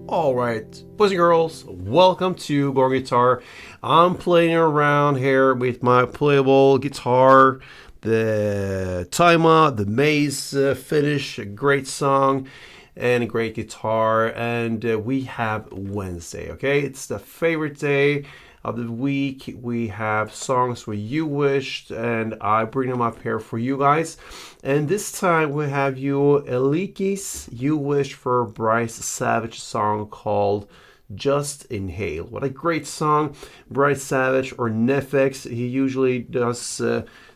Alright, boys and girls, welcome to Going Guitar. I'm playing around here with my playable guitar, the TYMA, the Maze Finish, a great song and a great guitar. And we have Wednesday, okay? It's the favorite day of the week. We have songs where you wished, and I bring them up here for you guys. And this time we have you Eliki's You Wish for Bryce Savage song called Just Inhale. What a great song. Bryce Savage, or Nefex, he usually does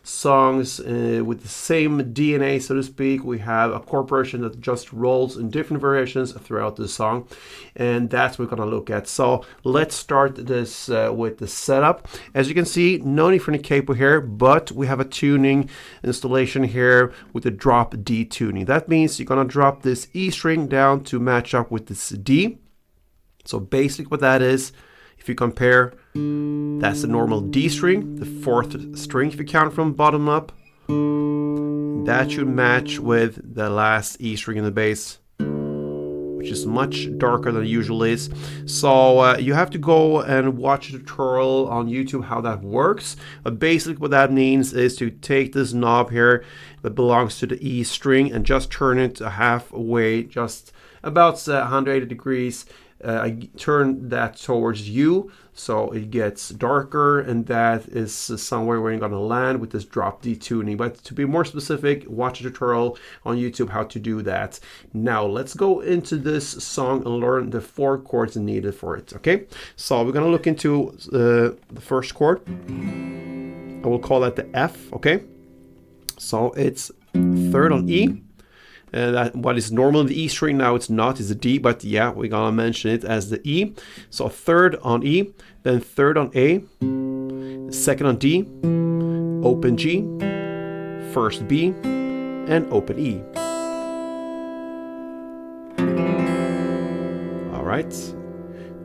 songs with the same DNA, so to speak. We have a chord version that just rolls in different variations throughout the song, and that's what we're gonna look at. So let's start this with the setup. As you can see, no need for any capo here, but we have a tuning installation here with the drop D tuning. That means you're gonna drop this E string down to match up with this D. So basically what that is, if you compare, that's the normal D string, the fourth string if you count from bottom up. That should match with the last E string in the bass, which is much darker than it usually is. So you have to go and watch a tutorial on YouTube how that works. But basically what that means is to take this knob here that belongs to the E string and just turn it halfway, just about 180 degrees. I turn that towards you so it gets darker, and that is somewhere where you're going to land with this drop D tuning. But to be more specific, watch a tutorial on YouTube how to do that. Now let's go into this song and learn the 4 chords needed for it. Okay, so we're going to look into the first chord. I will call that the F. Okay, so it's 3rd on E. That what is normal in the E string, now it's not, it's a D, but yeah, we're gonna mention it as the E. So 3rd on E, then 3rd on A, 2nd on D, open G, 1st B, and open E. All right.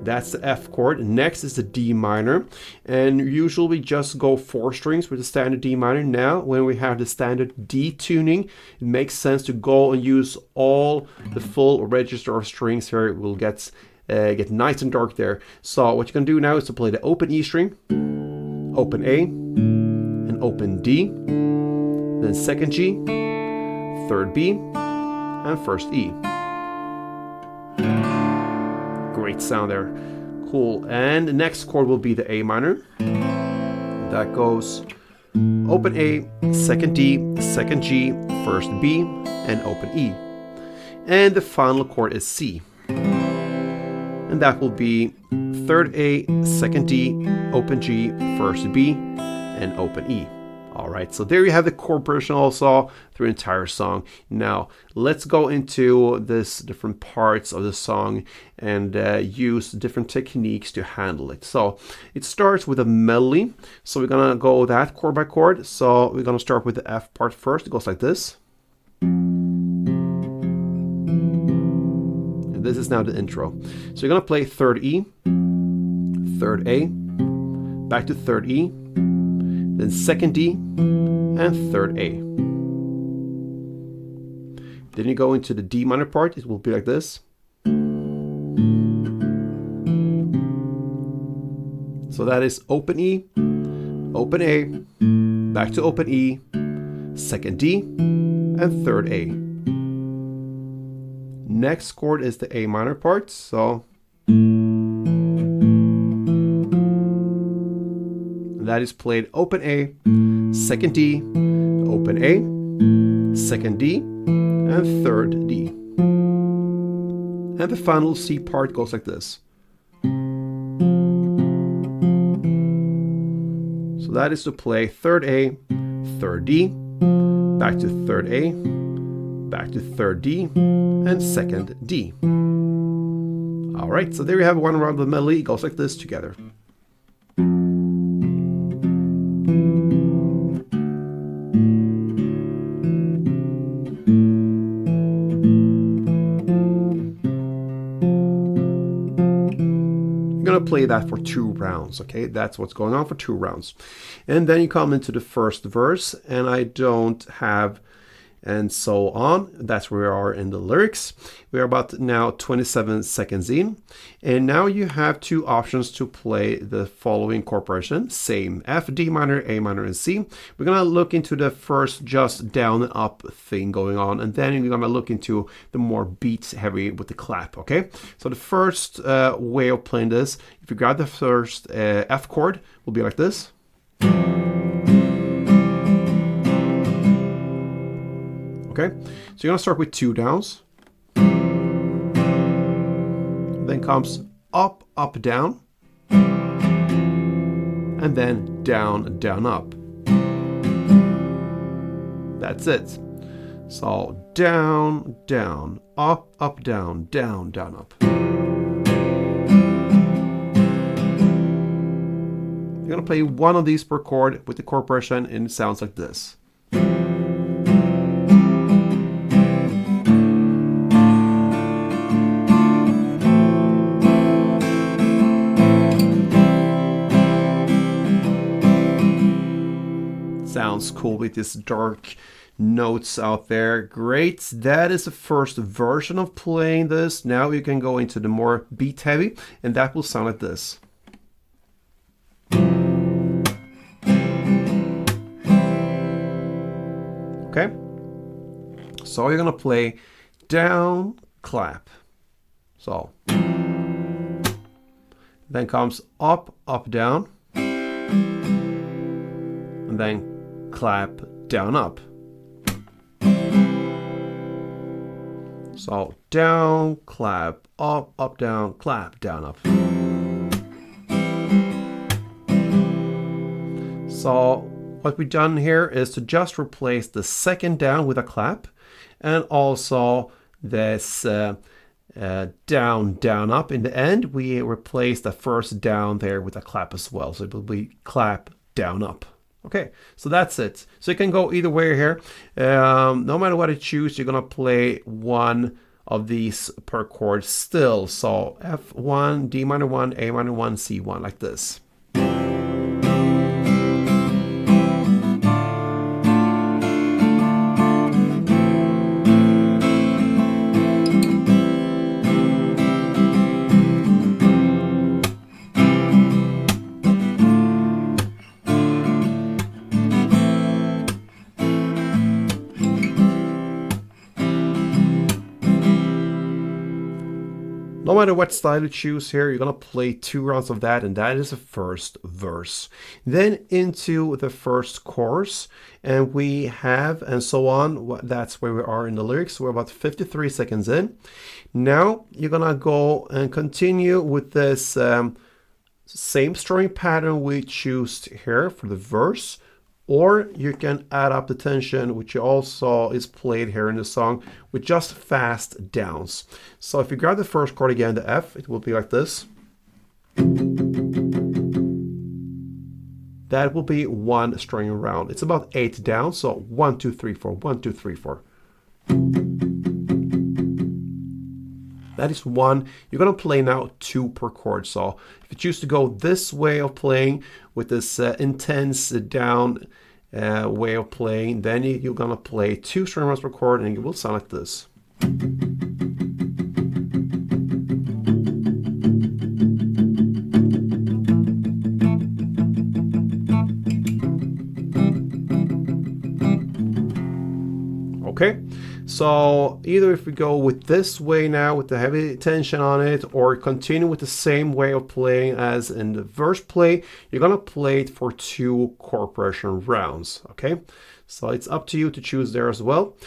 That's the F chord. Next is the D minor, and usually we just go 4 strings with the standard D minor. Now when we have the standard D tuning, it makes sense to go and use all the full register of strings here. It will get nice and dark there. So what you can do now is to play the open E string, open A, and open D, then 2nd G, 3rd B, and 1st E. Great sound there, cool. And the next chord will be the A minor. That goes open A, 2nd D, 2nd G, 1st B, and open E. And the final chord is C, and that will be 3rd A, 2nd D, open G, 1st B, and open E. Alright, so there you have the chord progression also through the entire song. Now, let's go into this different parts of the song and use different techniques to handle it. So, it starts with a melody. So, we're going to go that chord by chord. So, we're going to start with the F part first. It goes like this. And this is now the intro. So, you're going to play 3rd E, 3rd A, back to 3rd E, then 2nd D, and 3rd A. Then you go into the D minor part. It will be like this. So that is open E, open A, back to open E, 2nd D, and 3rd A. Next chord is the A minor part. So that is played open A, 2nd D, open A, 2nd D, and 3rd D. And the final C part goes like this. So that is to play 3rd A, 3rd D, back to 3rd A, back to 3rd D, and 2nd D. Alright, so there you have one round of the melody. It goes like this together. Play that for 2 rounds. Okay, that's what's going on for 2 rounds. And then you come into the first verse, and I don't have and so on. That's where we are in the lyrics. We are about now 27 seconds in, and now you have two options to play the following chord, same F, D minor, A minor, and C. We're gonna look into the first just down and up thing going on, and then we're gonna look into the more beats heavy with the clap. Okay, so the first way of playing this, if you grab the first F chord, will be like this. Okay, so you're gonna start with two downs, then comes up, up, down, and then down, down, up. That's it. So down, down, up, down, down, down, up. You're gonna play one of these per chord with the chord progression, and it sounds like this. Sounds cool with these dark notes out there. Great. That is the first version of playing this. Now you can go into the more beat heavy, and that will sound like this. Okay. So you're gonna play down, clap. So then comes up, up, down, and then clap, down, up. So down, clap, up, down, clap, down, up. So what we've done here is to just replace the second down with a clap, and also this down, down, up. In the end, we replace the first down there with a clap as well. So it will be clap, down, up. Okay, so that's it. So you can go either way here. No matter what you choose, you're gonna play one of these per chord still. So F1, D minor 1, A minor 1, C1, like this. No matter what style you choose here, you're gonna play two rounds of that, and that is the first verse. Then into the first chorus, and we have, and so on. That's where we are in the lyrics. We're about 53 seconds in. Now you're gonna go and continue with this same strumming pattern we choose here for the verse, or you can add up the tension, which also is played here in the song, with just fast downs. So if you grab the first chord again, the F, it will be like this. That will be one string round. It's about 8 down, so 1, 2, 3, 4, 1, 2, 3, 4. That is one. You're gonna play now 2 per chord. So if you choose to go this way of playing with this intense down way of playing, then you're gonna play 2 string rounds per chord, and it will sound like this. Okay, so either if we go with this way now with the heavy tension on it, or continue with the same way of playing as in the verse play, you're gonna play it for 2 chord progression rounds. Okay, so it's up to you to choose there as well.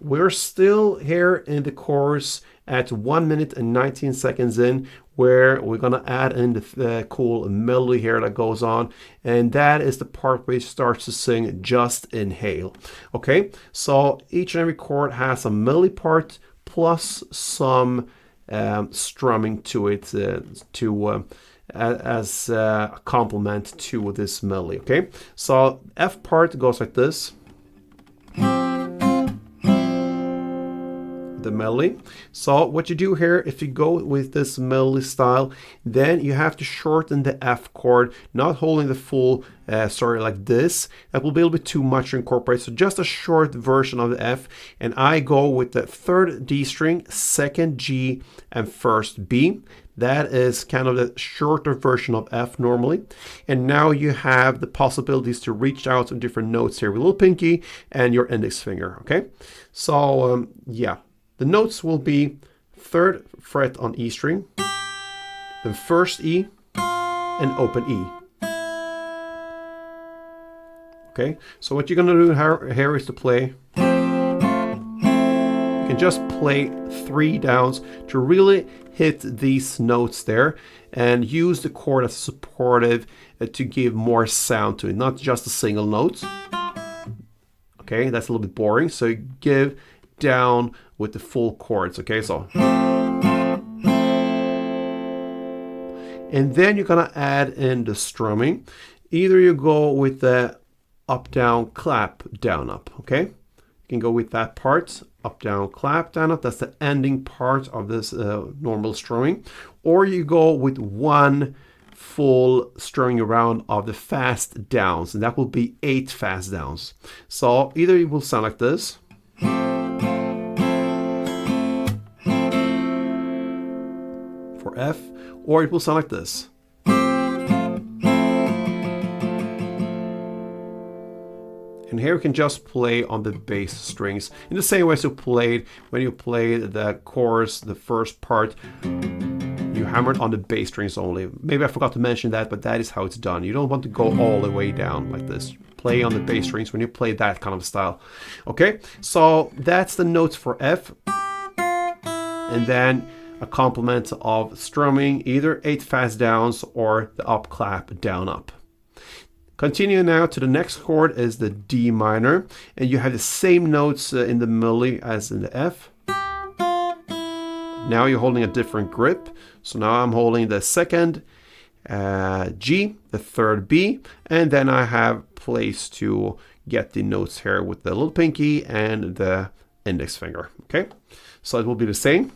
We're still here in the chorus at 1 minute and 19 seconds in, where we're gonna add in the cool melody here that goes on, and that is the part where it starts to sing Just Inhale. Okay, so each and every chord has a melody part plus some strumming to it as a complement to this melody. Okay, so F part goes like this. the melody. So what you do here, if you go with this melody style, then you have to shorten the F chord, not holding the full like this. That will be a little bit too much to incorporate. So just a short version of the F, and I go with the 3rd D string, 2nd G, and 1st B. That is kind of the shorter version of F normally. And now you have the possibilities to reach out to different notes here with little pinky and your index finger, okay? So yeah, the notes will be 3rd fret on E string, then 1st E, and open E. Okay, so what you're gonna do here is to play. You can just play 3 downs to really hit these notes there, and use the chord as supportive to give more sound to it, not just a single note. Okay, that's a little bit boring, so you give down with the full chords. Okay, so. And then you're gonna add in the strumming. Either you go with the up, down, clap, down, up, okay? You can go with that part, up, down, clap, down, up. That's the ending part of this normal strumming. Or you go with one full strumming around of the fast downs, and that will be 8 fast downs. So either it will sound like this, for F, or it will sound like this. And here you can just play on the bass strings in the same way as you played when you played the chorus, the first part. You hammered on the bass strings only. Maybe I forgot to mention that, but that is how it's done. You don't want to go all the way down like this. Play on the bass strings when you play that kind of style. Okay, so that's the notes for F. And then a complement of strumming, either 8 fast downs or the up, clap, down, up. Continue now to the next chord is the D minor, and you have the same notes in the melody as in the F. Now you're holding a different grip. So now I'm holding the 2nd G, the 3rd B, and then I have place to get the notes here with the little pinky and the index finger. Okay, so it will be the same.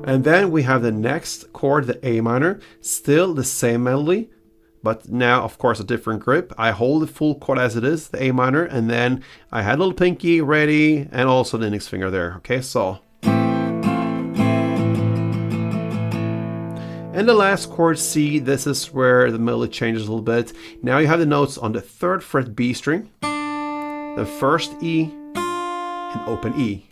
And then we have the next chord, the A minor, still the same melody, but now, of course, a different grip. I hold the full chord as it is, the A minor, and then I had a little pinky ready, and also the index finger there. Okay, so. And the last chord, C, this is where the melody changes a little bit. Now you have the notes on the 3rd fret B string, the 1st E, and open E.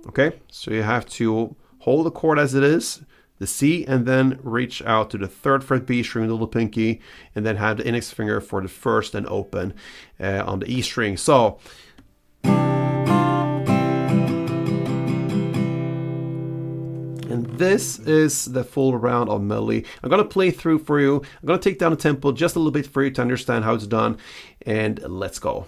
Okay, so you have to hold the chord as it is, the C, and then reach out to the 3rd fret B string, the little pinky, and then have the index finger for the 1st and open on the E string. So, and this is the full round of melody. I'm going to play through for you. I'm going to take down the tempo just a little bit for you to understand how it's done, and let's go.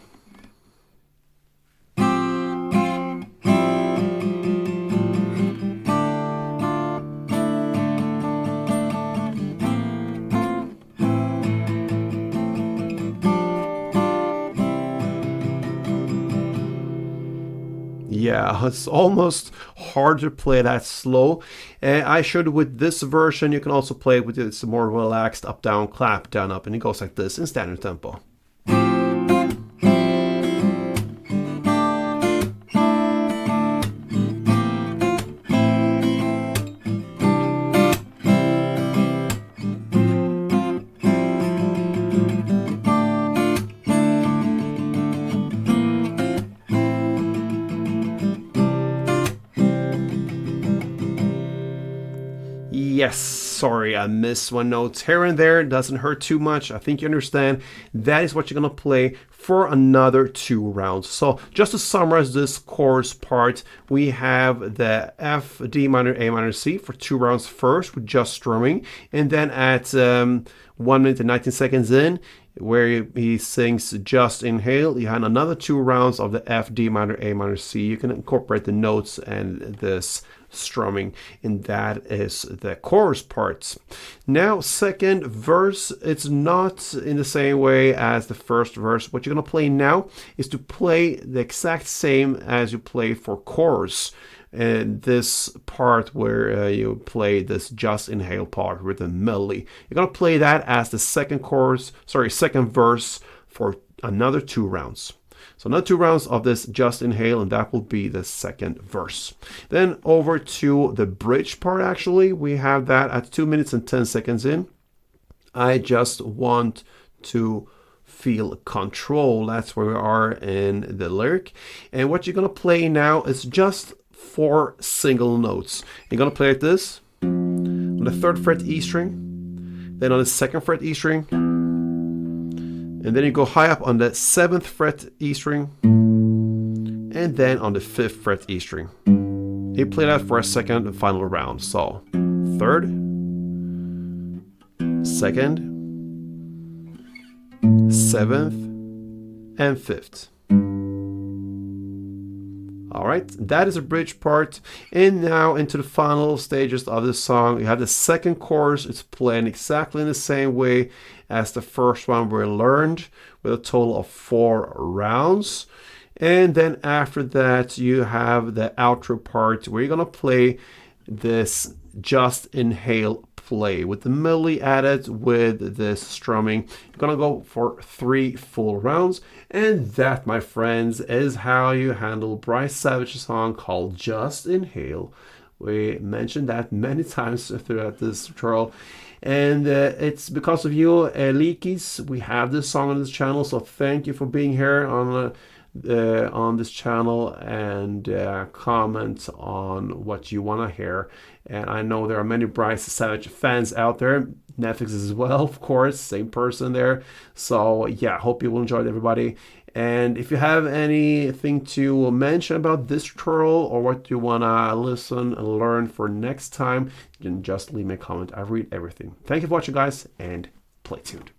Yeah, it's almost hard to play that slow. I showed with this version, you can also play it with it's more relaxed up, down, clap, down, up, and it goes like this in standard tempo. Yes, sorry, I missed one note here and there. It doesn't hurt too much. I think you understand. That is what you're going to play for another 2 rounds. So just to summarize this chorus part, we have the F, D minor, A minor, C for 2 rounds first with just strumming. And then at 1 minute and 19 seconds in, where he sings Just Inhale, you had another 2 rounds of the F, D minor, A minor, C. You can incorporate the notes and this strumming, and that is the chorus parts. Now, second verse, it's not in the same way as the first verse. What you're going to play now is to play the exact same as you play for chorus. And this part where you play this just inhale part with the melody, you're going to play that as the second verse for another 2 rounds. So another 2 rounds of this just inhale, and that will be the second verse. Then over to the bridge part. Actually, we have that at 2 minutes and 10 seconds in. I just want to feel control. That's where we are in the lyric. And what you're going to play now is just 4 single notes. You're going to play like this on the 3rd fret E string, then on the 2nd fret E string, and then you go high up on the 7th fret E string, and then on the 5th fret E string. You play that for a second and final round. So 3rd, 2nd, 7th, and 5th. All right, that is a bridge part. And now into the final stages of the song, you have the second chorus. It's playing exactly in the same way as the first one we learned, with a total of 4 rounds. And then after that, you have the outro part where you're gonna play this just inhale play with the melody added with this strumming. You're gonna go for 3 full rounds, and that, my friends, is how you handle Bryce Savage's song called Just Inhale. We mentioned that many times throughout this tutorial, and it's because of you, Leakies, we have this song on this channel. So thank you for being here on this channel, and comment on what you want to hear. And I know there are many Bryce Savage fans out there, Netflix as well, of course, same person there. So yeah, hope you will enjoy it, everybody. And if you have anything to mention about this tutorial, or what you want to listen and learn for next time, then just leave me a comment. I read everything. Thank you for watching, guys, and play tuned.